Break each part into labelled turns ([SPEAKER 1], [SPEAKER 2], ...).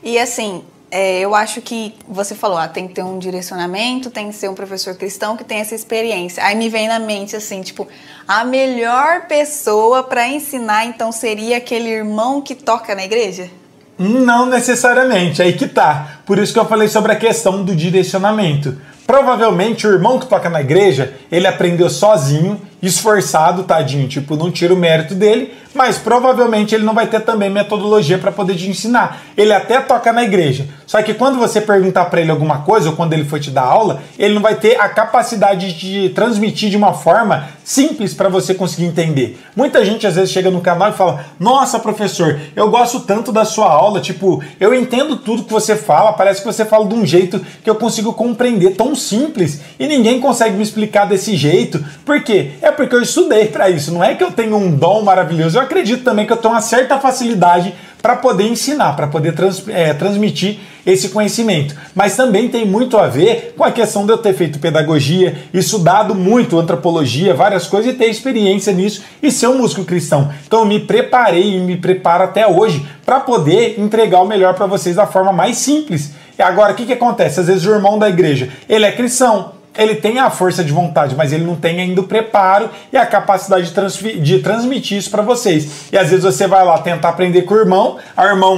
[SPEAKER 1] E assim, eu acho que você falou, tem que ter um direcionamento, tem que ser um professor cristão que tem essa experiência. Aí me vem na mente assim, tipo, a melhor pessoa para ensinar então seria aquele irmão que toca na igreja?
[SPEAKER 2] Não necessariamente, aí que tá. Por isso que eu falei sobre a questão do direcionamento. Provavelmente o irmão que toca na igreja, ele aprendeu sozinho, esforçado, tadinho, tipo, não tira o mérito dele, mas provavelmente ele não vai ter também metodologia para poder te ensinar. Ele até toca na igreja, só que quando você perguntar para ele alguma coisa, ou quando ele for te dar aula, ele não vai ter a capacidade de transmitir de uma forma simples para você conseguir entender. Muita gente às vezes chega no canal e fala, nossa professor, eu gosto tanto da sua aula, tipo, eu entendo tudo que você fala, parece que você fala de um jeito que eu consigo compreender, tão simples, e ninguém consegue me explicar desse jeito. Por quê? É porque eu estudei para isso, não é que eu tenho um dom maravilhoso, eu acredito também que eu tenho uma certa facilidade para poder ensinar, para poder transmitir esse conhecimento. Mas também tem muito a ver com a questão de eu ter feito pedagogia, estudado muito antropologia, várias coisas, e ter experiência nisso e ser um músico cristão. Então eu me preparei e me preparo até hoje para poder entregar o melhor para vocês da forma mais simples. E agora, o que acontece? Às vezes o irmão da igreja, ele é cristão, ele tem a força de vontade, mas ele não tem ainda o preparo e a capacidade de transmitir isso para vocês. E às vezes você vai lá tentar aprender com o irmão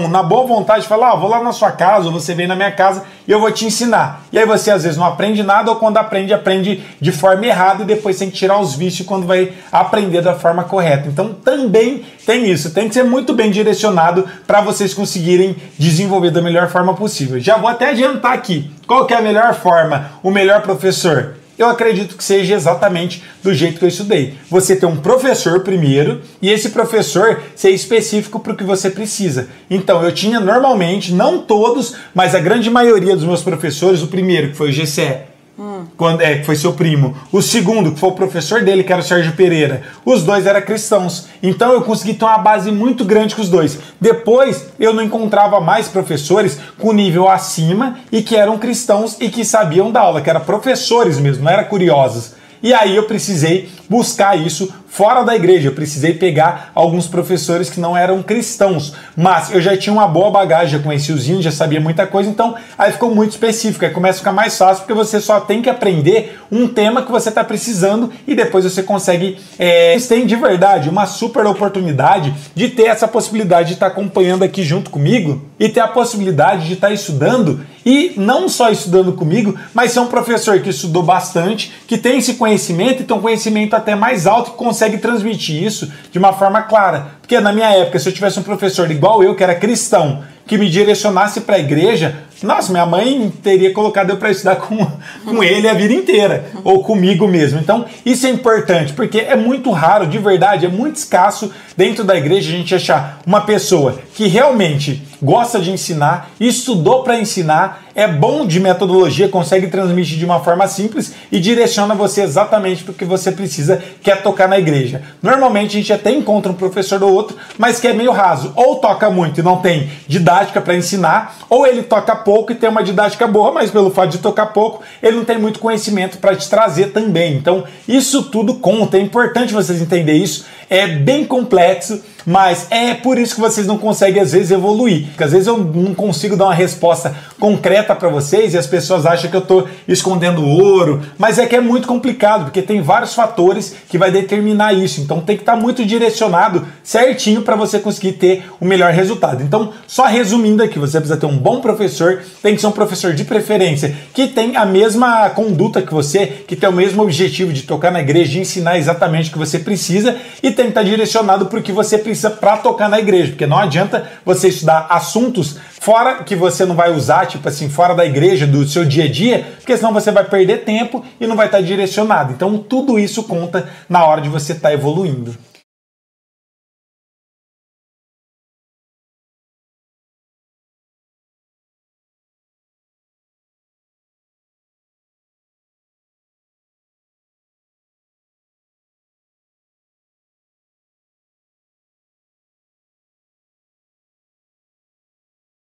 [SPEAKER 2] na boa vontade fala, vou lá na sua casa, ou você vem na minha casa e eu vou te ensinar. E aí você às vezes não aprende nada, ou quando aprende de forma errada e depois tem que tirar os vícios quando vai aprender da forma correta. Então também tem isso, tem que ser muito bem direcionado para vocês conseguirem desenvolver da melhor forma possível. Já vou até adiantar aqui, qual que é a melhor forma, o melhor professor? Eu acredito que seja exatamente do jeito que eu estudei. Você ter um professor primeiro e esse professor ser específico para o que você precisa. Então, eu tinha normalmente, não todos, mas a grande maioria dos meus professores, o primeiro, que foi o Gessé, que foi seu primo. O segundo, que foi o professor dele, que era o Sérgio Pereira. Os dois eram cristãos. Então eu consegui ter uma base muito grande com os dois. Depois eu não encontrava mais professores com nível acima e que eram cristãos e que sabiam dar aula, que eram professores mesmo, não eram curiosos. E aí eu precisei buscar isso fora da igreja, eu precisei pegar alguns professores que não eram cristãos, mas eu já tinha uma boa bagagem, já conhecia os índios, já sabia muita coisa, então aí ficou muito específico, aí começa a ficar mais fácil, porque você só tem que aprender um tema que você está precisando e depois você consegue, vocês têm de verdade uma super oportunidade de ter essa possibilidade de estar acompanhando aqui junto comigo e ter a possibilidade de estar estudando e não só estudando comigo, mas ser um professor que estudou bastante, que tem esse conhecimento e tem um conhecimento até mais alto, que consegue transmitir isso de uma forma clara. Porque na minha época, se eu tivesse um professor igual eu, que era cristão, que me direcionasse para a igreja, nossa, minha mãe teria colocado eu para estudar com ele a vida inteira, ou comigo mesmo. Então, isso é importante, porque é muito raro, de verdade, é muito escasso dentro da igreja a gente achar uma pessoa que realmente gosta de ensinar, estudou para ensinar, é bom de metodologia, consegue transmitir de uma forma simples e direciona você exatamente para o que você precisa, que é tocar na igreja. Normalmente a gente até encontra um professor ou outro, mas que é meio raso, ou toca muito e não tem didática para ensinar, ou ele toca pouco e tem uma didática boa, mas pelo fato de tocar pouco, ele não tem muito conhecimento para te trazer também. Então, isso tudo conta, é importante vocês entenderem isso, é bem complexo, mas é por isso que vocês não conseguem às vezes evoluir, porque às vezes eu não consigo dar uma resposta concreta para vocês e as pessoas acham que eu estou escondendo ouro, mas é que é muito complicado, porque tem vários fatores que vai determinar isso, então tem que estar muito direcionado certinho para você conseguir ter o melhor resultado. Então, só resumindo aqui, você precisa ter um bom professor, tem que ser um professor de preferência, que tem a mesma conduta que você, que tem o mesmo objetivo de tocar na igreja, de ensinar exatamente o que você precisa e tem que estar direcionado para o que você precisa para tocar na igreja, porque não adianta você estudar assuntos fora que você não vai usar, tipo assim, fora da igreja, do seu dia a dia, porque senão você vai perder tempo e não vai estar direcionado. Então tudo isso conta na hora de você estar evoluindo.